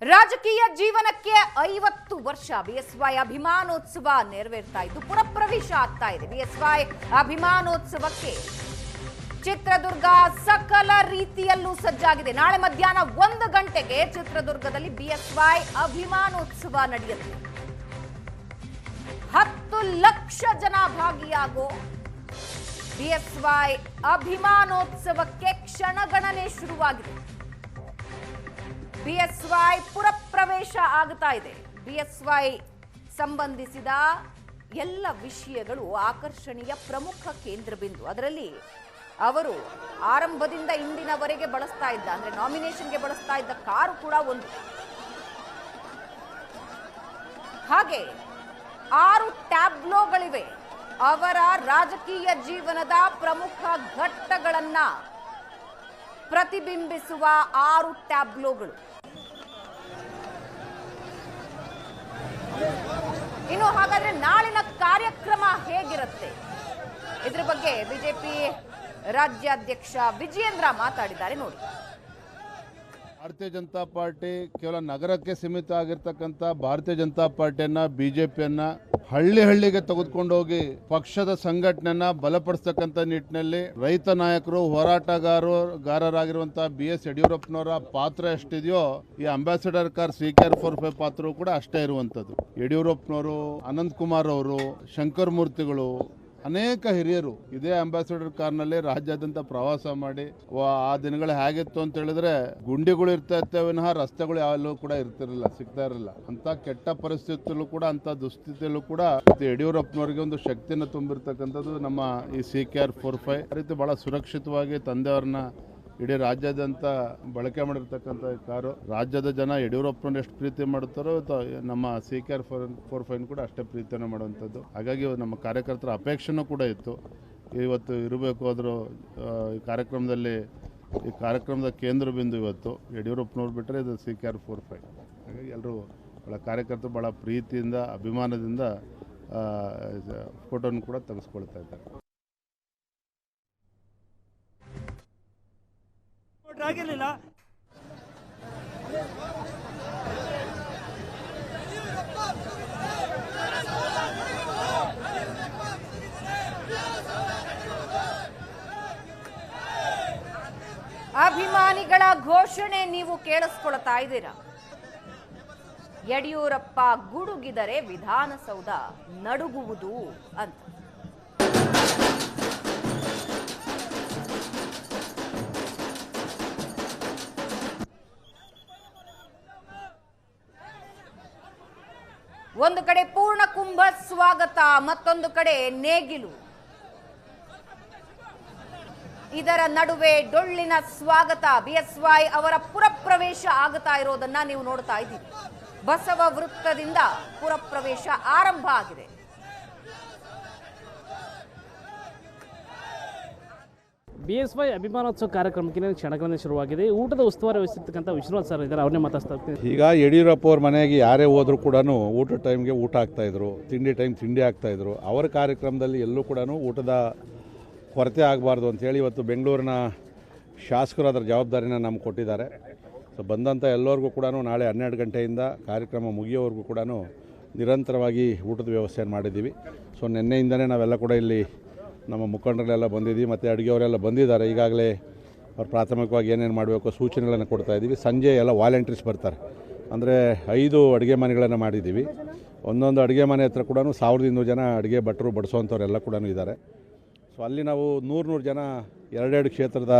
ರಾಜಕೀಯ ಜೀವನಕ್ಕೆ 50 ವರ್ಷ ಬಿಎಸ್ವೈ ಅಭಿಮಾನೋತ್ಸವ ನೆರವೇರ್ತಾ ಇದ್ದು ಪುರಪ್ರವೇಶ ಆಗ್ತಾ ಇದೆ. ಬಿಎಸ್ವೈ ಅಭಿಮಾನೋತ್ಸವಕ್ಕೆ ಚಿತ್ರದುರ್ಗ ಸಕಲ ರೀತಿಯಲ್ಲೂ ಸಜ್ಜಾಗಿದೆ. ನಾಳೆ ಮಧ್ಯಾಹ್ನ 1 ಗಂಟೆಗೆ ಚಿತ್ರದುರ್ಗದಲ್ಲಿ ಬಿಎಸ್ವೈ ಅಭಿಮಾನೋತ್ಸವ ನಡೆಯುತ್ತೆ. 10 ಲಕ್ಷ ಜನ ಭಾಗಿಯಾಗೋ ಬಿಎಸ್ವೈ ಅಭಿಮಾನೋತ್ಸವಕ್ಕೆ ಕ್ಷಣಗಣನೆ ಶುರುವಾಗಿದೆ. ಬಿಎಸ್ವೈ ಪುರಪ್ರವೇಶ ಆಗ್ತಾ ಇದೆ. ಬಿಎಸ್ವೈ ಸಂಬಂಧಿಸಿದ ಎಲ್ಲ ವಿಷಯಗಳು ಆಕರ್ಷಣೆಯ ಪ್ರಮುಖ ಕೇಂದ್ರ ಬಿಂದು. ಅದರಲ್ಲಿ ಅವರು ಆರಂಭದಿಂದ ಇಂದಿನವರೆಗೆ ಬಳಸ್ತಾ ಇದ್ದ, ಅಂದ್ರೆ ನಾಮಿನೇಷನ್ಗೆ ಬಳಸ್ತಾ ಇದ್ದ ಕಾರು ಕೂಡ ಒಂದು. ಹಾಗೆ 6 ಟ್ಯಾಬ್ಲೋಗಳಿವೆ. ಅವರ ರಾಜಕೀಯ ಜೀವನದ ಪ್ರಮುಖ ಘಟ್ಟಗಳನ್ನ ಪ್ರತಿಬಿಂಬಿಸುವ 6 ಟ್ಯಾಬ್ಲೋಗಳು. ಇನ್ನು ಹಾಗಾದ್ರೆ ನಾಳಿನ ಕಾರ್ಯಕ್ರಮ ಹೇಗಿರುತ್ತೆ, ಇದ್ರ ಬಗ್ಗೆ ಬಿಜೆಪಿ ರಾಜ್ಯಾಧ್ಯಕ್ಷ ವಿಜಯೇಂದ್ರ ಮಾತಾಡಿದ್ದಾರೆ ನೋಡಿ. ಭಾರತೀಯ ಜನತಾ ಪಾರ್ಟಿ ಕೇವಲ ನಗರಕ್ಕೆ ಸೀಮಿತ ಆಗಿರ್ತಕ್ಕಂಥ ಭಾರತೀಯ ಜನತಾ ಪಾರ್ಟಿಯನ್ನ, ಬಿಜೆಪಿಯನ್ನ ಹಳ್ಳಿಗೆ ತೆಗೆದುಕೊಂಡು ಹೋಗಿ ಪಕ್ಷದ ಸಂಘಟನೆಯನ್ನ ಬಲಪಡಿಸ್ತಕ್ಕಂಥ ನಿಟ್ಟಿನಲ್ಲಿ ರೈತ ನಾಯಕರು, ಹೋರಾಟಗಾರರಾಗಿರುವಂತಹ BS ಯಡಿಯೂರಪ್ಪನವರ ಪಾತ್ರ ಎಷ್ಟಿದೆಯೋ ಈ ಅಂಬಾಸಿಡರ್ ಕಾರ್ CKR45 ಪಾತ್ರವೂ ಕೂಡ ಅಷ್ಟೇ ಇರುವಂತದ್ದು. ಯಡಿಯೂರಪ್ಪನವರು, ಅನಂತ್ ಕುಮಾರ್ ಅವರು, ಶಂಕರ್ ಮೂರ್ತಿಗಳು, ಅನೇಕ ಹಿರಿಯರು ಇದೇ ಅಂಬಾಸಿಡರ್ ಕಾರ್ನಲ್ಲಿ ರಾಜ್ಯಾದ್ಯಂತ ಪ್ರವಾಸ ಮಾಡಿ ಆ ದಿನಗಳು ಹೇಗಿತ್ತು ಅಂತ ಹೇಳಿದ್ರೆ ಗುಂಡಿಗಳು ಇರ್ತಾ ಇರ್ತವೆ ವಿನಃ ರಸ್ತೆಗಳು ಯಾವಲ್ಲೂ ಕೂಡ ಸಿಗ್ತಾ ಇರಲಿಲ್ಲ. ಅಂತ ಕೆಟ್ಟ ಪರಿಸ್ಥಿತಿಯಲ್ಲೂ ಕೂಡ, ಅಂತ ದುಸ್ಥಿತಿಯಲ್ಲೂ ಕೂಡ ಯಡಿಯೂರಪ್ಪನವರಿಗೆ ಒಂದು ಶಕ್ತಿಯನ್ನು ತುಂಬಿರ್ತಕ್ಕಂಥದ್ದು ನಮ್ಮ ಈ CKR45. ಆ ರೀತಿ ಬಹಳ ಸುರಕ್ಷಿತವಾಗಿ ತಂದೆಯವ್ರನ್ನ ಇಡೀ ರಾಜ್ಯಾದ್ಯಂತ ಬಳಕೆ ಮಾಡಿರ್ತಕ್ಕಂಥ ಕಾರು. ರಾಜ್ಯದ ಜನ ಯಡಿಯೂರಪ್ಪನ ಎಷ್ಟು ಪ್ರೀತಿ ಮಾಡುತ್ತಾರೋ ನಮ್ಮ CKR45 ಕೂಡ ಅಷ್ಟೇ ಪ್ರೀತಿಯನ್ನು ಮಾಡುವಂಥದ್ದು. ಹಾಗಾಗಿ ನಮ್ಮ ಕಾರ್ಯಕರ್ತರ ಅಪೇಕ್ಷೆನೂ ಕೂಡ ಇತ್ತು, ಇವತ್ತು ಇರಬೇಕು. ಆದರೂ ಈ ಕಾರ್ಯಕ್ರಮದ ಕೇಂದ್ರ ಬಿಂದು ಇವತ್ತು ಯಡಿಯೂರಪ್ಪನವ್ರು ಬಿಟ್ಟರೆ ಇದು CKR45. ಹಾಗಾಗಿ ಎಲ್ಲರೂ ಭಾಳ ಕಾರ್ಯಕರ್ತರು ಭಾಳ ಪ್ರೀತಿಯಿಂದ, ಅಭಿಮಾನದಿಂದ ಫೋಟೋನು ಕೂಡ ತೆಗೆಸ್ಕೊಳ್ತಾ ಇದ್ದಾರೆ. ಆಗಿರಲಿಲ್ಲ. ಅಭಿಮಾನಿಗಳ ಘೋಷಣೆ ನೀವು ಕೇಳಿಸ್ಕೊಳ್ತಾ ಇದ್ದೀರಾ. ಯಡಿಯೂರಪ್ಪ ಗುಡುಗಿದರೆ ವಿಧಾನಸೌಧ ನಡುಗುವುದು ಅಂತ. ಒಂದು ಕಡೆ ಪೂರ್ಣ ಕುಂಭ ಸ್ವಾಗತ, ಮತ್ತೊಂದು ಕಡೆ ನೇಗಿಲು. ಇದರ ನಡುವೆ ಡೊಳ್ಳಿನ ಸ್ವಾಗತ. ಬಿಎಸ್ವೈ ಅವರ ಪುರಪ್ರವೇಶ ಆಗ್ತಾ ಇರೋದನ್ನ ನೀವು ನೋಡ್ತಾ ಇದ್ದೀರಿ. ಬಸವ ವೃತ್ತದಿಂದ ಪುರಪ್ರವೇಶ ಆರಂಭ ಆಗಿದೆ. BSY ಅಭಿಮಾನೋತ್ಸವ ಕಾರ್ಯಕ್ರಮಕ್ಕೆ ಕ್ಷಣಗಣನೆ ಶುರುವಾಗಿದೆ. ಊಟದ ಉಸ್ತುವಾರಿ ವಹಿಸಿರ್ತಕ್ಕಂಥ ವಿಶ್ವನಾಥ್ ಸರ್ ಇದ್ದಾರೆ, ಅವ್ರನ್ನೇ ಮಾತಾಡ್ತಾ ಇರ್ತೀನಿ. ಈಗ ಯಡಿಯೂರಪ್ಪ ಅವ್ರ ಮನೆಗೆ ಯಾರೇ ಹೋದರೂ ಕೂಡ ಊಟದ ಟೈಮ್ಗೆ ಊಟ ಆಗ್ತಾಯಿದ್ರು, ತಿಂಡಿ ಆಗ್ತಾಯಿದ್ರು. ಅವರ ಕಾರ್ಯಕ್ರಮದಲ್ಲಿ ಎಲ್ಲೂ ಕೂಡ ಊಟದ ಕೊರತೆ ಆಗಬಾರ್ದು ಅಂಥೇಳಿ ಇವತ್ತು ಬೆಂಗಳೂರಿನ ಶಾಸಕರು ಅದರ ಜವಾಬ್ದಾರಿನ ನಮ್ಗೆ ಕೊಟ್ಟಿದ್ದಾರೆ. ಸೊ ಬಂದಂಥ ಎಲ್ಲರಿಗೂ ಕೂಡ ನಾಳೆ 12 ಗಂಟೆಯಿಂದ ಕಾರ್ಯಕ್ರಮ ಮುಗಿಯೋವರೆಗೂ ಕೂಡ ನಿರಂತರವಾಗಿ ಊಟದ ವ್ಯವಸ್ಥೆಯನ್ನು ಮಾಡಿದ್ದೀವಿ. ಸೊ ನಿನ್ನೆಯಿಂದನೇ ನಾವೆಲ್ಲ ಕೂಡ ಇಲ್ಲಿ ನಮ್ಮ ಮುಖಂಡರೆಲ್ಲ ಬಂದಿದ್ದೀವಿ, ಮತ್ತು ಅಡುಗೆಯವರೆಲ್ಲ ಬಂದಿದ್ದಾರೆ. ಈಗಾಗಲೇ ಅವ್ರು ಪ್ರಾಥಮಿಕವಾಗಿ ಏನೇನು ಮಾಡಬೇಕು ಸೂಚನೆಗಳನ್ನು ಕೊಡ್ತಾ ಇದ್ದೀವಿ. ಸಂಜೆ ಎಲ್ಲ ವಾಲಂಟಿಯರ್ಸ್ ಬರ್ತಾರೆ. ಅಂದರೆ 5 ಅಡುಗೆ ಮನೆಗಳನ್ನು ಮಾಡಿದ್ದೀವಿ. ಒಂದೊಂದು ಅಡುಗೆ ಮನೆ ಹತ್ರ ಕೂಡ 1200 ಜನ ಅಡುಗೆ ಭಟ್ರು ಬಡಿಸೋವಂಥವ್ರೆಲ್ಲ ಕೂಡ ಇದ್ದಾರೆ. ಸೊ ಅಲ್ಲಿ ನಾವು 100 ಜನ 2 ಕ್ಷೇತ್ರದ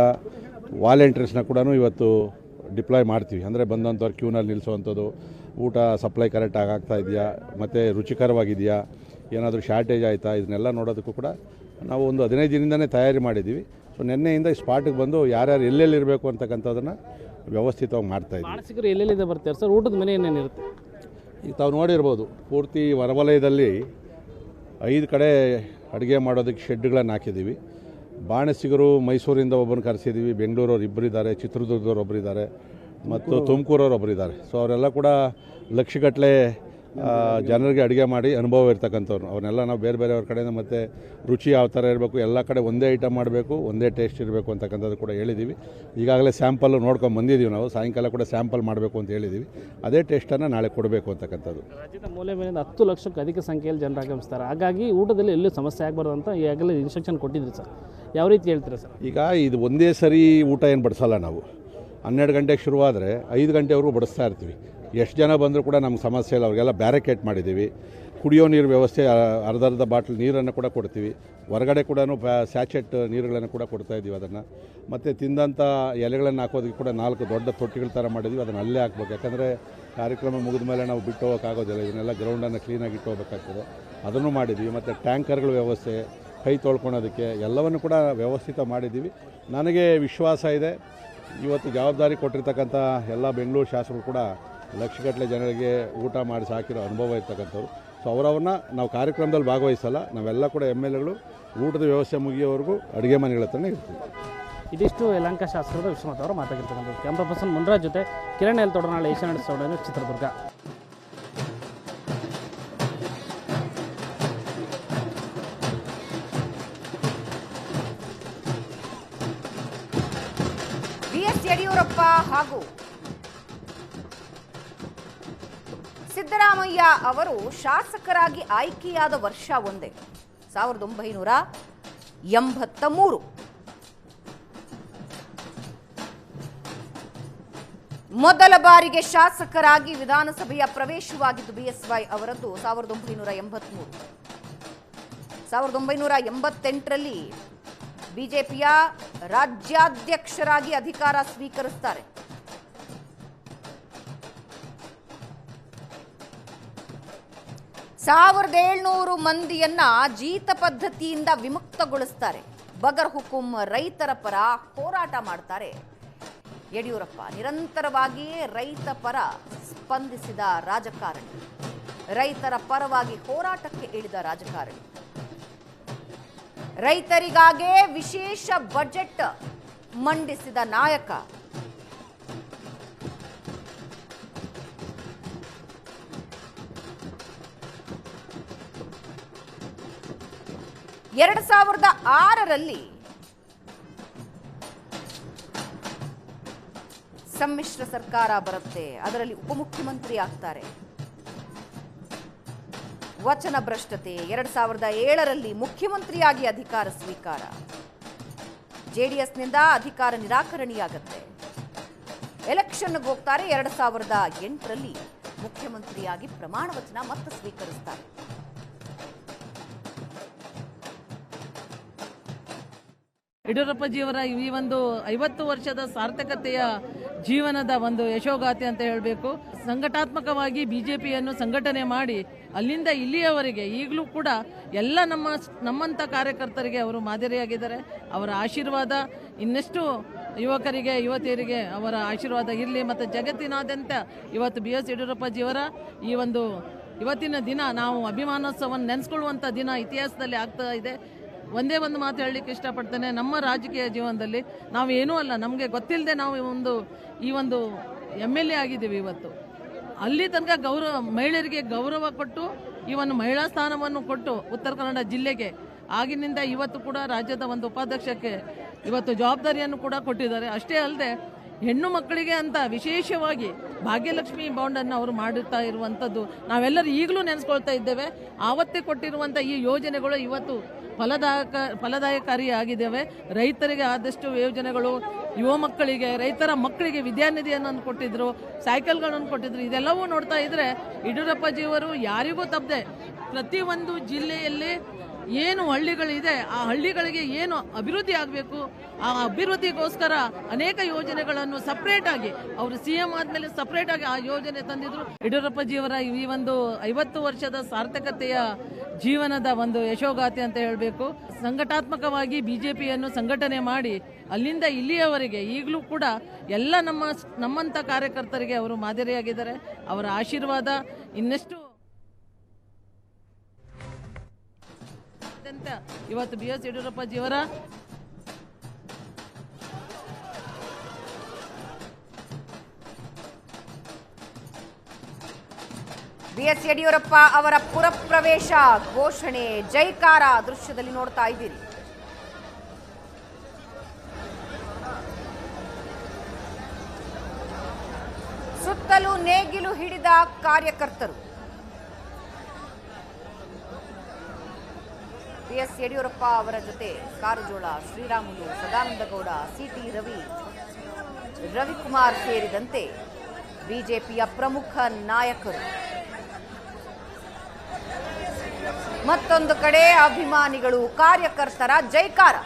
ವಾಲಂಟಿಯರ್ಸ್ನ ಕೂಡ ಇವತ್ತು ಡಿಪ್ಲಾಯ್ ಮಾಡ್ತೀವಿ. ಅಂದರೆ ಬಂದಂಥವ್ರು ಕ್ಯೂನಲ್ಲಿ ನಿಲ್ಲಿಸುವಂಥದ್ದು, ಊಟ ಸಪ್ಲೈ ಕರೆಕ್ಟಾಗಿ ಆಗ್ತಾ ಇದೆಯಾ, ಮತ್ತು ರುಚಿಕರವಾಗಿದೆಯಾ, ಏನಾದರೂ ಶಾರ್ಟೇಜ್ ಆಯಿತಾ, ಇದನ್ನೆಲ್ಲ ನೋಡೋದಕ್ಕೂ ಕೂಡ ನಾವು ಒಂದು 15 ದಿನದಿಂದನೇ ತಯಾರಿ ಮಾಡಿದ್ದೀವಿ. ಸೊ ನಿನ್ನೆಯಿಂದ ಈ ಸ್ಪಾಟಿಗೆ ಬಂದು ಯಾರ್ಯಾರು ಎಲ್ಲೆಲ್ಲಿ ಇರಬೇಕು ಅಂತಕ್ಕಂಥದ್ದನ್ನು ವ್ಯವಸ್ಥಿತವಾಗಿ ಮಾಡ್ತಾಯಿದ್ದೀವಿ. ಮಾನಸಿಕರು ಎಲ್ಲೆಲ್ಲಿಂದ ಬರ್ತಾರೆ ಸರ್? ಊಟದ ಮನೆ ಏನೇನಿರುತ್ತೆ? ಈಗ ತಾವು ನೋಡಿರ್ಬೋದು, ಪೂರ್ತಿ ಹೊರವಲಯದಲ್ಲಿ 5 ಕಡೆ ಅಡುಗೆ ಮಾಡೋದಕ್ಕೆ ಶೆಡ್ಗಳನ್ನು ಹಾಕಿದ್ದೀವಿ. ಬಾಣಸಿಗರು ಮೈಸೂರಿಂದ ಒಬ್ಬರನ್ನ ಕರೆಸಿದ್ದೀವಿ, ಬೆಂಗಳೂರವ್ರು 2 ಇದ್ದಾರೆ, ಚಿತ್ರದುರ್ಗದವ್ರು 1 ಇದ್ದಾರೆ, ಮತ್ತು ತುಮಕೂರವ್ರು 1 ಇದ್ದಾರೆ. ಸೊ ಅವರೆಲ್ಲ ಕೂಡ ಲಕ್ಷಗಟ್ಟಲೆ ಜನರಿಗೆ ಅಡುಗೆ ಮಾಡಿ ಅನುಭವ ಇರ್ತಕ್ಕಂಥವ್ರು. ಅವನ್ನೆಲ್ಲ ನಾವು ಬೇರೆ ಬೇರೆಯವ್ರ ಕಡೆಯಿಂದ ಮತ್ತು ರುಚಿ ಯಾವ ಥರ ಇರಬೇಕು, ಎಲ್ಲ ಕಡೆ ಒಂದೇ ಐಟಮ್ ಮಾಡಬೇಕು, ಒಂದೇ ಟೇಸ್ಟ್ ಇರಬೇಕು ಅಂತಕ್ಕಂಥದ್ದು ಕೂಡ ಹೇಳಿದ್ದೀವಿ. ಈಗಾಗಲೇ ಸ್ಯಾಂಪಲ್ಲು ನೋಡ್ಕೊಂಡು ಬಂದಿದ್ದೀವಿ ನಾವು. ಸಾಯಂಕಾಲ ಕೂಡ ಸ್ಯಾಂಪಲ್ ಮಾಡಬೇಕು ಅಂತ ಹೇಳಿದ್ದೀವಿ. ಅದೇ ಟೇಸ್ಟನ್ನು ನಾಳೆ ಕೊಡಬೇಕು ಅಂತಕ್ಕಂಥದ್ದು. ರಾಜ್ಯದ ಮೂಲೆ ಮೇಲಿಂದ 10 ಲಕ್ಷಕ್ಕೂ ಅಧಿಕ ಸಂಖ್ಯೆಯಲ್ಲಿ ಜನರು ಆಗಮಿಸ್ತಾರೆ. ಹಾಗಾಗಿ ಊಟದಲ್ಲಿ ಎಲ್ಲೂ ಸಮಸ್ಯೆ ಆಗಬಾರ್ದು ಅಂತ ಈಗಾಗಲೇ ಇನ್ಸ್ಟ್ರಕ್ಷನ್ ಕೊಟ್ಟಿದ್ರಿ ಸರ್. ಯಾವ ರೀತಿ ಹೇಳ್ತೀರಾ ಸರ್? ಈಗ ಇದು ಒಂದೇ ಸರಿ ಊಟ ಏನು ಬಡಿಸಲ್ಲ ನಾವು. 12 ಗಂಟೆಗೆ ಶುರುವಾದರೆ 5 ಗಂಟೆವರೆಗೂ ಬಡಿಸ್ತಾ ಇರ್ತೀವಿ. ಎಷ್ಟು ಜನ ಬಂದರೂ ಕೂಡ ನಮ್ಗೆ ಸಮಸ್ಯೆ ಇಲ್ಲ. ಅವ್ರಿಗೆಲ್ಲ ಬ್ಯಾರಿಕೇಡ್ ಮಾಡಿದ್ದೀವಿ. ಕುಡಿಯೋ ನೀರು ವ್ಯವಸ್ಥೆ ಅರ್ಧ ಬಾಟ್ಲ್ ನೀರನ್ನು ಕೂಡ ಕೊಡ್ತೀವಿ. ಹೊರಗಡೆ ಕೂಡ ಸ್ಯಾಚೆಟ್ ನೀರುಗಳನ್ನು ಕೂಡ ಕೊಡ್ತಾಯಿದ್ದೀವಿ ಅದನ್ನು. ಮತ್ತು ತಿಂದಂಥ ಎಲೆಗಳನ್ನು ಹಾಕೋದಕ್ಕೆ ಕೂಡ 4 ದೊಡ್ಡ ತೊಟ್ಟಿಗಳ ಥರ ಮಾಡಿದ್ವಿ. ಅದನ್ನು ಅಲ್ಲೇ ಹಾಕ್ಬೇಕು. ಯಾಕಂದರೆ ಕಾರ್ಯಕ್ರಮ ಮುಗಿದ ಮೇಲೆ ನಾವು ಬಿಟ್ಟು ಹೋಗೋಕ್ಕಾಗೋದಿಲ್ಲ. ಇದನ್ನೆಲ್ಲ ಗ್ರೌಂಡನ್ನು ಕ್ಲೀನಾಗಿ ಇಟ್ಟು ಹೋಗ್ಬೇಕಾಗ್ತದೆ. ಅದನ್ನು ಮಾಡಿದ್ವಿ. ಮತ್ತು ಟ್ಯಾಂಕರ್ಗಳ ವ್ಯವಸ್ಥೆ, ಕೈ ತೊಳ್ಕೊಳೋದಕ್ಕೆ ಎಲ್ಲವನ್ನು ಕೂಡ ವ್ಯವಸ್ಥಿತ ಮಾಡಿದ್ದೀವಿ. ನನಗೆ ವಿಶ್ವಾಸ ಇದೆ, ಇವತ್ತು ಜವಾಬ್ದಾರಿ ಕೊಟ್ಟಿರ್ತಕ್ಕಂಥ ಎಲ್ಲ ಬೆಂಗಳೂರು ಶಾಸಕರು ಕೂಡ ಲಕ್ಷಗಟ್ಟಲೆ ಜನರಿಗೆ ಊಟ ಮಾಡಿ ಸಾಕಿರೋ ಅನುಭವ ಇರ್ತಕ್ಕಂಥವ್ರು. ಸೊ ಅವರವ್ರನ್ನ ನಾವು ಕಾರ್ಯಕ್ರಮದಲ್ಲಿ ಭಾಗವಹಿಸಲ್ಲ. ನಾವೆಲ್ಲ ಕೂಡ MLAಗಳು ಊಟದ ವ್ಯವಸ್ಥೆ ಮುಗಿಯೋವರೆಗೂ ಅಡುಗೆ ಮನೆಗಳ ಹತ್ರನೇ ಇರ್ತೀವಿ. ಇದಿಷ್ಟು ಯಲಹಂಕ ಶಾಸಕರಾದ ವಿಶ್ವನಾಥ್ ಅವರು ಮಾತಾಗಿರ್ತಕ್ಕಂಥದ್ದು. ಕ್ಯಾಮ್ರಾ ಪರ್ಸನ್ ಮುನ್ರಾಜ್ ಜೊತೆ ಕಿರಣ್ ಎಲ್ ತೊಡನಾಳೆ, ಏಷ್ಯಾನೆಟ್ ಸೌಂಡ್, ಚಿತ್ರದುರ್ಗ. ಬಿಎಸ್ ಯಡಿಯೂರಪ್ಪ ಹಾಗೂ ಸಿದ್ದರಾಮಯ್ಯ ಅವರು ಶಾಸಕರಾಗಿ ಆಯ್ಕೆಯಾದ ವರ್ಷ ಒಂದೇ, 1983. ಮೊದಲ ಬಾರಿಗೆ ಶಾಸಕರಾಗಿ ವಿಧಾನಸಭೆಯ ಪ್ರವೇಶವಾಗಿದ್ದು ಬಿಎಸ್ವೈ ಅವರದ್ದು 1983. 1988ರಲ್ಲಿ ಬಿಜೆಪಿಯ ರಾಜ್ಯಾಧ್ಯಕ್ಷರಾಗಿ ಅಧಿಕಾರ ಸ್ವೀಕರಿಸುತ್ತಾರೆ. 1700 ಮಂದಿಯನ್ನ ಜೀತ ಪದ್ಧತಿಯಿಂದ ವಿಮುಕ್ತಗೊಳಿಸ್ತಾರೆ. ಬಗರ್ ಹುಕುಂ ರೈತರ ಪರ ಹೋರಾಟ ಮಾಡ್ತಾರೆ ಯಡಿಯೂರಪ್ಪ. ನಿರಂತರವಾಗಿ ರೈತ ಪರ ಸ್ಪಂದಿಸಿದ ರಾಜಕಾರಣಿ, ರೈತರ ಪರವಾಗಿ ಹೋರಾಟಕ್ಕೆ ಇಳಿದ ರಾಜಕಾರಣಿ, ರೈತರಿಗಾಗೇ ವಿಶೇಷ ಬಜೆಟ್ ಮಂಡಿಸಿದ ನಾಯಕ. ಎರಡು 2006ರಲ್ಲಿ ಸಮ್ಮಿಶ್ರ ಸರ್ಕಾರ ಬರುತ್ತೆ. ಅದರಲ್ಲಿ ಉಪಮುಖ್ಯಮಂತ್ರಿ ಆಗ್ತಾರೆ. ವಚನ ಭ್ರಷ್ಟತೆ. 2007ರಲ್ಲಿ ಮುಖ್ಯಮಂತ್ರಿಯಾಗಿ ಅಧಿಕಾರ ಸ್ವೀಕಾರ. ಜೆಡಿಎಸ್ನಿಂದ ಅಧಿಕಾರ ನಿರಾಕರಣೆಯಾಗುತ್ತೆ. ಎಲೆಕ್ಷನ್ಗೆ ಹೋಗ್ತಾರೆ. 2008ರಲ್ಲಿ ಮುಖ್ಯಮಂತ್ರಿಯಾಗಿ ಪ್ರಮಾಣ ವಚನ ಮತ್ತೆ ಸ್ವೀಕರಿಸ್ತಾರೆ. ಯಡಿಯೂರಪ್ಪಜಿಯವರ ಈ ಒಂದು 50 ವರ್ಷದ ಸಾರ್ಥಕತೆಯ ಜೀವನದ ಒಂದು ಯಶೋಗಾಥೆ ಅಂತ ಹೇಳಬೇಕು. ಸಂಘಟಾತ್ಮಕವಾಗಿ ಬಿಜೆಪಿಯನ್ನು ಸಂಘಟನೆ ಮಾಡಿ ಅಲ್ಲಿಂದ ಇಲ್ಲಿಯವರೆಗೆ ಈಗಲೂ ಕೂಡ ಎಲ್ಲ ನಮ್ಮಂಥ ಕಾರ್ಯಕರ್ತರಿಗೆ ಅವರು ಮಾದರಿಯಾಗಿದ್ದಾರೆ. ಅವರ ಆಶೀರ್ವಾದ ಇನ್ನೆಷ್ಟು ಯುವಕರಿಗೆ ಯುವತಿಯರಿಗೆ ಅವರ ಆಶೀರ್ವಾದ ಇರಲಿ. ಮತ್ತು ಜಗತ್ತಿನಾದ್ಯಂತ ಇವತ್ತು BS ಯಡಿಯೂರಪ್ಪಜಿಯವರ ಈ ಒಂದು ಇವತ್ತಿನ ದಿನ ನಾವು ಅಭಿಮಾನೋತ್ಸವವನ್ನು ನೆನೆಸ್ಕೊಳ್ಳುವಂಥ ದಿನ ಇತಿಹಾಸದಲ್ಲಿ ಆಗ್ತಾ ಇದೆ. ಒಂದೇ ಒಂದು ಮಾತು ಹೇಳಲಿಕ್ಕೆ ಇಷ್ಟಪಡ್ತೇನೆ. ನಮ್ಮ ರಾಜಕೀಯ ಜೀವನದಲ್ಲಿ ನಾವು ಏನೂ ಅಲ್ಲ, ನಮಗೆ ಗೊತ್ತಿಲ್ಲದೆ ನಾವು ಈ ಒಂದು MLA ಆಗಿದ್ದೀವಿ. ಇವತ್ತು ಅಲ್ಲಿ ತನಕ ಮಹಿಳೆಯರಿಗೆ ಗೌರವ ಕೊಟ್ಟು ಈ ಒಂದು ಮಹಿಳಾ ಸ್ಥಾನವನ್ನು ಕೊಟ್ಟು ಉತ್ತರ ಕನ್ನಡ ಜಿಲ್ಲೆಗೆ ಆಗಿನಿಂದ ಇವತ್ತು ಕೂಡ ರಾಜ್ಯದ ಒಂದು ಉಪಾಧ್ಯಕ್ಷಕ್ಕೆ ಇವತ್ತು ಜವಾಬ್ದಾರಿಯನ್ನು ಕೂಡ ಕೊಟ್ಟಿದ್ದಾರೆ. ಅಷ್ಟೇ ಅಲ್ಲದೆ ಹೆಣ್ಣು ಮಕ್ಕಳಿಗೆ ಅಂತ ವಿಶೇಷವಾಗಿ ಭಾಗ್ಯಲಕ್ಷ್ಮಿ ಬಾಂಡನ್ನು ಅವರು ಮಾಡುತ್ತಾ ಇರುವಂಥದ್ದು ನಾವೆಲ್ಲರೂ ಈಗಲೂ ನೆನೆಸ್ಕೊಳ್ತಾ ಇದ್ದೇವೆ. ಆವತ್ತೇ ಕೊಟ್ಟಿರುವಂಥ ಈ ಯೋಜನೆಗಳು ಇವತ್ತು ಫಲದಾಯಕಾರಿಯಾಗಿದ್ದಾವೆ. ರೈತರಿಗೆ ಆದಷ್ಟು ಯೋಜನೆಗಳು, ಯುವ ಮಕ್ಕಳಿಗೆ, ರೈತರ ಮಕ್ಕಳಿಗೆ ವಿದ್ಯಾನಿಧಿಯನ್ನು ಕೊಟ್ಟಿದ್ರು, ಸೈಕಲ್ಗಳನ್ನು ಕೊಟ್ಟಿದ್ರು. ಇದೆಲ್ಲವೂ ನೋಡ್ತಾ ಇದ್ರೆ ಯಡಿಯೂರಪ್ಪಜಿಯವರು ಯಾರಿಗೂ ತಪ್ಪದೆ ಪ್ರತಿಯೊಂದು ಜಿಲ್ಲೆಯಲ್ಲಿ ಏನು ಹಳ್ಳಿಗಳಿದೆ ಆ ಹಳ್ಳಿಗಳಿಗೆ ಏನು ಅಭಿವೃದ್ಧಿ ಆಗಬೇಕು ಆ ಅಭಿವೃದ್ಧಿಗೋಸ್ಕರ ಅನೇಕ ಯೋಜನೆಗಳನ್ನು ಸಪ್ರೇಟ್ ಆಗಿ ಅವರು CM ಆದಮೇಲೆ ಸಪ್ರೇಟ್ ಆಗಿ ಆ ಯೋಜನೆ ತಂದಿದ್ರು. ಯಡಿಯೂರಪ್ಪಜಿಯವರ ಈ ಒಂದು 50 ವರ್ಷದ ಸಾರ್ಥಕತೆಯ ಜೀವನದ ಒಂದು ಯಶೋಗಾಥೆ ಅಂತ ಹೇಳಬೇಕು. ಸಂಘಟಾತ್ಮಕವಾಗಿ ಬಿಜೆಪಿಯನ್ನು ಸಂಘಟನೆ ಮಾಡಿ ಅಲ್ಲಿಂದ ಇಲ್ಲಿಯವರೆಗೆ ಈಗಲೂ ಕೂಡ ಎಲ್ಲ ನಮ್ಮಂಥ ಕಾರ್ಯಕರ್ತರಿಗೆ ಅವರು ಮಾದರಿಯಾಗಿದ್ದಾರೆ. ಅವರ ಆಶೀರ್ವಾದ ಇನ್ನೆಷ್ಟು ಇವತ್ತು BS ಯಡಿಯೂರಪ್ಪಜಿಯವರ ಬಿಎಸ್ ಯಡಿಯೂರಪ್ಪ ಅವರ ಪುರಪ್ರವೇಶ ಘೋಷಣೆ ಜೈಕಾರ ದೃಶ್ಯದಲ್ಲಿ ನೋಡ್ತಾ ಇದ್ದೀರಿ. ಸುತ್ತಲೂ ನೇಗಿಲು ಹಿಡಿದ ಕಾರ್ಯಕರ್ತರು. ಬಿಎಸ್ ಯಡಿಯೂರಪ್ಪ ಅವರ ಜೊತೆ ಕಾರಜೋಳ ಶ್ರೀರಾಮುಲು, ಸದಾನಂದಗೌಡ, ಸಿಟಿ ರವಿ, ರವಿಕುಮಾರ್ ಸೇರಿದಂತೆ ಬಿಜೆಪಿಯ ಪ್ರಮುಖ ನಾಯಕರು. ಮತ್ತೊಂದು ಕಡೆ ಅಭಿಮಾನಿಗಳು, ಕಾರ್ಯಕರ್ತರ ಜೈಕಾರ.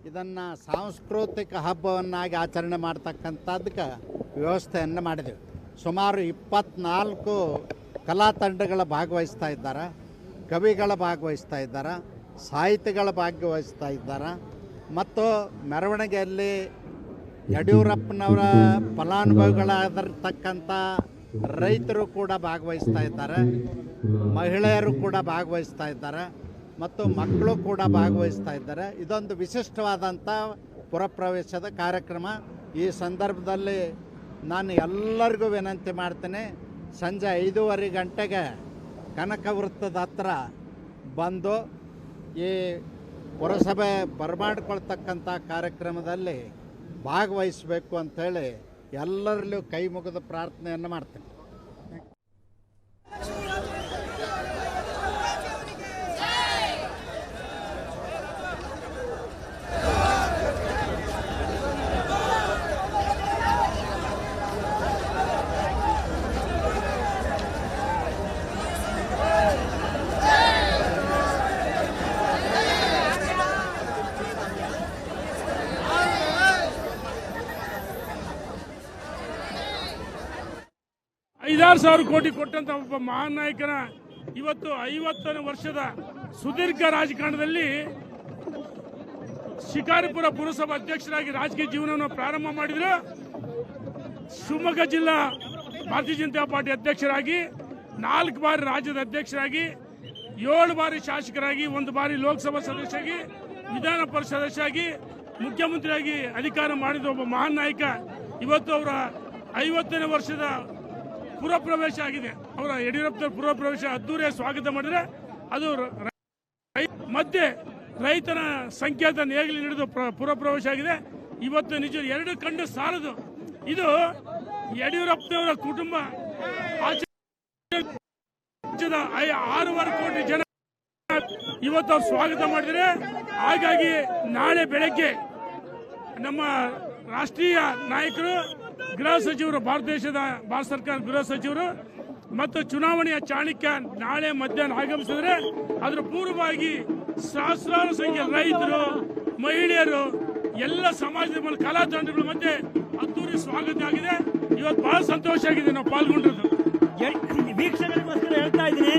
ಇದನ್ನು ಸಾಂಸ್ಕೃತಿಕ ಹಬ್ಬವನ್ನಾಗಿ ಆಚರಣೆ ಮಾಡ್ತಕ್ಕಂಥದ್ದಕ್ಕೆ ವ್ಯವಸ್ಥೆಯನ್ನು ಮಾಡಿದೆವು. ಸುಮಾರು 24 ಕಲಾ ತಂಡಗಳ ಭಾಗವಹಿಸ್ತಾ ಇದ್ದಾರೆ, ಕವಿಗಳ ಭಾಗವಹಿಸ್ತಾ ಇದ್ದಾರೆ, ಸಾಹಿತಿಗಳ ಭಾಗವಹಿಸ್ತಾ ಇದ್ದಾರೆ. ಮತ್ತು ಮೆರವಣಿಗೆಯಲ್ಲಿ ಯಡಿಯೂರಪ್ಪನವರ ಫಲಾನುಭವಿಗಳಾಗಿರ್ತಕ್ಕಂಥ ರೈತರು ಕೂಡ ಭಾಗವಹಿಸ್ತಾ ಇದ್ದಾರೆ, ಮಹಿಳೆಯರು ಕೂಡ ಭಾಗವಹಿಸ್ತಾ ಇದ್ದಾರೆ ಮತ್ತು ಮಕ್ಕಳು ಕೂಡ ಭಾಗವಹಿಸ್ತಾ ಇದ್ದಾರೆ. ಇದೊಂದು ವಿಶಿಷ್ಟವಾದಂಥ ಪುರಪ್ರವೇಶದ ಕಾರ್ಯಕ್ರಮ. ಈ ಸಂದರ್ಭದಲ್ಲಿ ನಾನು ಎಲ್ಲರಿಗೂ ವಿನಂತಿ ಮಾಡ್ತೇನೆ, ಸಂಜೆ 5:30 ಗಂಟೆಗೆ ಕನಕ ವೃತ್ತದ ಹತ್ರ ಬಂದು ಈ ಪುರಸಭೆ ಬರಮಾಡ್ಕೊಳ್ತಕ್ಕಂಥ ಕಾರ್ಯಕ್ರಮದಲ್ಲಿ ಭಾಗವಹಿಸಬೇಕು ಅಂಥೇಳಿ ಎಲ್ಲರಲ್ಲೂ ಕೈ ಮುಗಿದ ಪ್ರಾರ್ಥನೆಯನ್ನು ಮಾಡ್ತೇನೆ. $5,000 ಕೋಟಿ ಕೊಟ್ಟಂತ ಒಬ್ಬ ಮಹಾನ್ ನಾಯಕನ ಇವತ್ತು 50ನೇ ವರ್ಷದ ಸುದೀರ್ಘ ರಾಜಕಾರಣದಲ್ಲಿ ಶಿಕಾರಿಪುರ ಪುರಸಭಾ ಅಧ್ಯಕ್ಷರಾಗಿ ರಾಜಕೀಯ ಜೀವನವನ್ನು ಪ್ರಾರಂಭ ಮಾಡಿದ್ರು. ಶಿವಮೊಗ್ಗ ಜಿಲ್ಲಾ ಭಾರತೀಯ ಜನತಾ ಪಾರ್ಟಿ ಅಧ್ಯಕ್ಷರಾಗಿ 4 ಬಾರಿ ರಾಜ್ಯದ ಅಧ್ಯಕ್ಷರಾಗಿ 7 ಬಾರಿ ಶಾಸಕರಾಗಿ 1 ಬಾರಿ ಲೋಕಸಭಾ ಸದಸ್ಯರಾಗಿ ವಿಧಾನ ಪರಿಷತ್ ಸದಸ್ಯರಾಗಿ ಮುಖ್ಯಮಂತ್ರಿಯಾಗಿ ಅಧಿಕಾರ ಮಾಡಿದ ಒಬ್ಬ ಮಹಾನ್ ನಾಯಕ ಇವತ್ತು ಅವರ 50ನೇ ವರ್ಷದ ಪುರಪ್ರವೇಶ ಆಗಿದೆ. ಅವರ ಯಡಿಯೂರಪ್ಪ ಪುರಪ್ರವೇಶ ಅದ್ದೂರಿಯ ಸ್ವಾಗತ ಮಾಡಿದ್ರೆ ಅದು ಮಧ್ಯೆ ರೈತನ ಸಂಖ್ಯಾತ ನೇಗಿಲು ಹಿಡಿದು ಪುರಪ್ರವೇಶ ಆಗಿದೆ. ಇವತ್ತು ನಿಜ 2 ಕಂಡು ಸಾಲದು. ಇದು ಯಡಿಯೂರಪ್ಪನವರ ಕುಟುಂಬ 6.5 ಕೋಟಿ ಜನ ಇವತ್ತು ಅವ್ರು ಸ್ವಾಗತ ಮಾಡಿದರೆ. ಹಾಗಾಗಿ ನಾಳೆ ಬೆಳಗ್ಗೆ ನಮ್ಮ ರಾಷ್ಟ್ರೀಯ ನಾಯಕರು, ಗೃಹ ಸಚಿವರು, ಭಾರತ ಸರ್ಕಾರ ಗೃಹ ಸಚಿವರು ಮತ್ತು ಚುನಾವಣೆಯ ಚಾಣಕ್ಯ ನಾಳೆ ಮಧ್ಯಾಹ್ನ ಆಗಮಿಸಿದ್ರೆ ಅದರ ಪೂರ್ವವಾಗಿ ಸಹಸ್ರಾರು ಸಂಖ್ಯೆ ರೈತರು, ಮಹಿಳೆಯರು, ಎಲ್ಲ ಸಮಾಜದ ಮೇಲೆ ಕಲಾ ತಂಡಗಳ ಮಧ್ಯೆ ಅದ್ದೂರಿ ಸ್ವಾಗತ ಆಗಿದೆ. ಇವತ್ತು ಬಹಳ ಸಂತೋಷ ಆಗಿದೆ ನಾವು ಪಾಲ್ಗೊಂಡಿದ್ದು. ವೀಕ್ಷಕರಿಗೋಸ್ಕರ ಹೇಳ್ತಾ ಇದ್ದೀನಿ,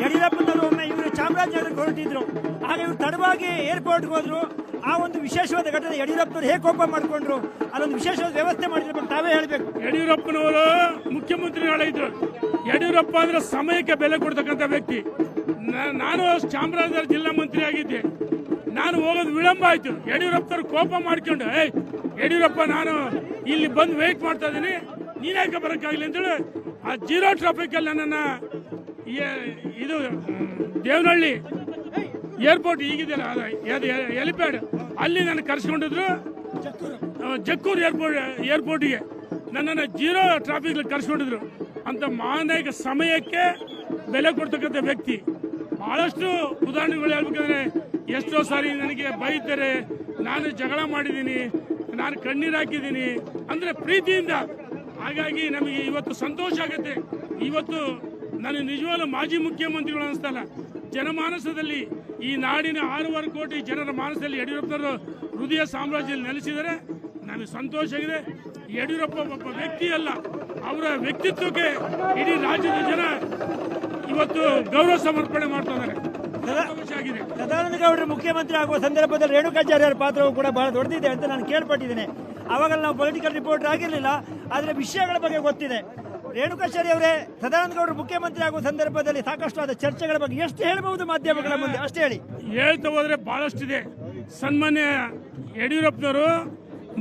ಯಡಿಯೂರಪ್ಪನವರು ಒಮ್ಮೆ ಇವರು ಚಾಮರಾಜನಗರಕ್ಕೆ ಹೊರಟಿದ್ರು. ಆಗ ಇವರು ತಡವಾಗಿ ಏರ್ಪೋರ್ಟ್ಗೆ ಹೋದ್ರು. ಆ ಒಂದು ವಿಶೇಷವಾದ ಘಟನೆ ಯಡಿಯೂರಪ್ಪನವರು ಹೇಗೆ ಕೋಪ ಮಾಡಿಕೊಂಡ್ರು, ಅದೊಂದು ವಿಶೇಷವಾದ ವ್ಯವಸ್ಥೆ ಮಾಡಿದ್ರು, ತಾವೇ ಹೇಳಬೇಕು. ಯಡಿಯೂರಪ್ಪನವರು ಮುಖ್ಯಮಂತ್ರಿಗಳಿದ್ರು. ಯಡಿಯೂರಪ್ಪ ಅಂದ್ರೆ ಸಮಯಕ್ಕೆ ಬೆಲೆ ಕೊಡ್ತಕ್ಕಂಥ ವ್ಯಕ್ತಿ. ನಾನು ಚಾಮರಾಜನಗರ ಜಿಲ್ಲಾ ಮಂತ್ರಿ ಆಗಿದ್ದೆ. ನಾನು ಹೋಗೋದು ವಿಳಂಬ ಆಯ್ತು. ಯಡಿಯೂರಪ್ಪನವರು ಕೋಪ ಮಾಡ್ಕೊಂಡು, ಯಡಿಯೂರಪ್ಪ ನಾನು ಇಲ್ಲಿ ಬಂದು ವೇಟ್ ಮಾಡ್ತಾ ಇದ್ದೀನಿ, ನೀನ್ಯಾಕೆ ಬರೋಕ್ಕಾಗಲಿ ಅಂತೇಳಿ ಆ 0 ಟ್ರಾಫಿಕ್ ಅಲ್ಲಿ ನನ್ನನ್ನು ಇದು ದೇವನಹಳ್ಳಿ ಏರ್ಪೋರ್ಟ್ ಈಗಿದೆಯಲ್ಲ ಹೆಲಿಪ್ಯಾಡ್ ಅಲ್ಲಿ ನನ್ನ ಕರೆಸ್ಕೊಂಡಿದ್ರು. ಜಕ್ಕೂರು ಏರ್ಪೋರ್ಟ್ಗೆ ನನ್ನನ್ನು 0 ಟ್ರಾಫಿಕ್ ಕರೆಸ್ಕೊಂಡಿದ್ರು. ಅಂತ ಮಹಾನಾಯಕ ಸಮಯಕ್ಕೆ ಬೆಲೆ ಕೊಡ್ತಕ್ಕಂಥ ವ್ಯಕ್ತಿ. ಬಹಳಷ್ಟು ಉದಾಹರಣೆಗಳು ಹೇಳ್ಬೇಕಂದ್ರೆ, ಎಷ್ಟೋ ಸಾರಿ ನನಗೆ ಬೈತಾರೆ, ನಾನು ಜಗಳ ಮಾಡಿದ್ದೀನಿ, ನಾನು ಕಣ್ಣೀರು ಹಾಕಿದ್ದೀನಿ ಅಂದರೆ ಪ್ರೀತಿಯಿಂದ. ಹಾಗಾಗಿ ನಮಗೆ ಇವತ್ತು ಸಂತೋಷ ಆಗುತ್ತೆ. ಇವತ್ತು ನನಗೆ ನಿಜವಾಗ್ಲೂ ಮಾಜಿ ಮುಖ್ಯಮಂತ್ರಿಗಳು ಅನಿಸ್ತಲ್ಲ. ಜನಮಾನಸದಲ್ಲಿ ಈ ನಾಡಿನ 6.5 ಕೋಟಿ ಜನರ ಮಾನಸದಲ್ಲಿ ಯಡಿಯೂರಪ್ಪನವರು ಹೃದಯ ಸಾಮ್ರಾಜ್ಯದಲ್ಲಿ ನೆಲೆಸಿದರೆ ನನಗೆ ಸಂತೋಷ ಆಗಿದೆ. ಯಡಿಯೂರಪ್ಪ ಒಬ್ಬ ವ್ಯಕ್ತಿ ಅಲ್ಲ, ಅವರ ವ್ಯಕ್ತಿತ್ವಕ್ಕೆ ಇಡೀ ರಾಜ್ಯದ ಜನ ಇವತ್ತು ಗೌರವ ಸಮರ್ಪಣೆ ಮಾಡ್ತಾ ಇದ್ದಾರೆ. ಸದಾನಂದ ಗೌಡರು ಮುಖ್ಯಮಂತ್ರಿ ಆಗುವ ಸಂದರ್ಭದಲ್ಲಿ ರೇಣುಕಾಚಾರ್ಯರ ಪಾತ್ರವು ಕೂಡ ಬಹಳ ದೊಡ್ಡದಿದೆ ಅಂತ ನಾನು ಕೇಳ್ಪಟ್ಟಿದ್ದೇನೆ. ಆವಾಗಲ್ಲ ನಾವು ಪೊಲಿಟಿಕಲ್ ರಿಪೋರ್ಟರ್ ಆಗಿರಲಿಲ್ಲ, ಆದರೆ ವಿಷಯಗಳ ಬಗ್ಗೆ ಗೊತ್ತಿದೆ. ರೇಣುಕಾಚಾರ್ಯ ಅವರೇ, ಸದಾನಂದ ಗೌಡರು ಮುಖ್ಯಮಂತ್ರಿ ಆಗುವ ಸಂದರ್ಭದಲ್ಲಿ ಸಾಕಷ್ಟು ಆದ ಚರ್ಚೆಗಳ ಬಗ್ಗೆ ಎಷ್ಟು ಹೇಳಬಹುದು ಮಾಧ್ಯಮಗಳ ಮುಂದೆ ಅಷ್ಟು ಹೇಳಿ. ಹೇಳ್ತಾ ಹೋದ್ರೆ ಬಹಳಷ್ಟಿದೆ. ಸನ್ಮಾನ್ಯ ಯಡಿಯೂರಪ್ಪನವರು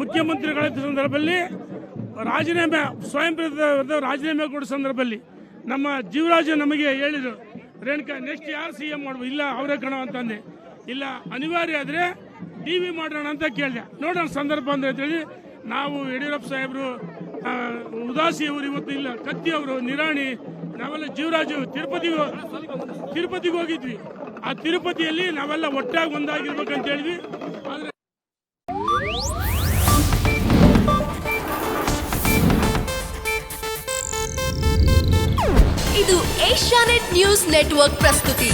ಮುಖ್ಯಮಂತ್ರಿಗಳ ಸಂದರ್ಭದಲ್ಲಿ ರಾಜೀನಾಮೆ ಸ್ವಯಂ ರಾಜೀನಾಮೆ ಕೊಡೋ ಸಂದರ್ಭದಲ್ಲಿ ನಮ್ಮ ಜೀವರಾಜ ನಮಗೆ ಹೇಳಿದ್ರು, ರೇಣುಕಾ ನೆಕ್ಸ್ಟ್ ಯಾರು CM ಮಾಡ್ಬೋದು, ಇಲ್ಲ ಅವರೇ ಕಣ ಅಂತಂದೆ. ಇಲ್ಲ ಅನಿವಾರ್ಯ ಆದರೆ DV ಮಾಡೋಣ ಅಂತ ಕೇಳಿದೆ. ನೋಡೋಣ ಸಂದರ್ಭ ಅಂದ್ರೆ ಅಂತೇಳಿ ನಾವು ಯಡಿಯೂರಪ್ಪ ಸಾಹೇಬರು, ಉದಾಸಿ ಅವರು ಇವತ್ತು ಇಲ್ಲ, ಕತ್ತಿ ಅವರು, ನಿರಾಣಿ, ನಾವೆಲ್ಲ ಜೀವರಾಜು ತಿರುಪತಿಗೆ ಹೋಗಿದ್ವಿ. ಆ ತಿರುಪತಿಯಲ್ಲಿ ನಾವೆಲ್ಲ ಒಟ್ಟಾಗಿ ಒಂದಾಗಿರ್ಬೇಕಂತ ಹೇಳಿದ್ವಿ. ಆದರೆ ಇದು ಏಷ್ಯಾನೆಟ್ ನ್ಯೂಸ್ ನೆಟ್ವರ್ಕ್ ಪ್ರಸ್ತುತಿ.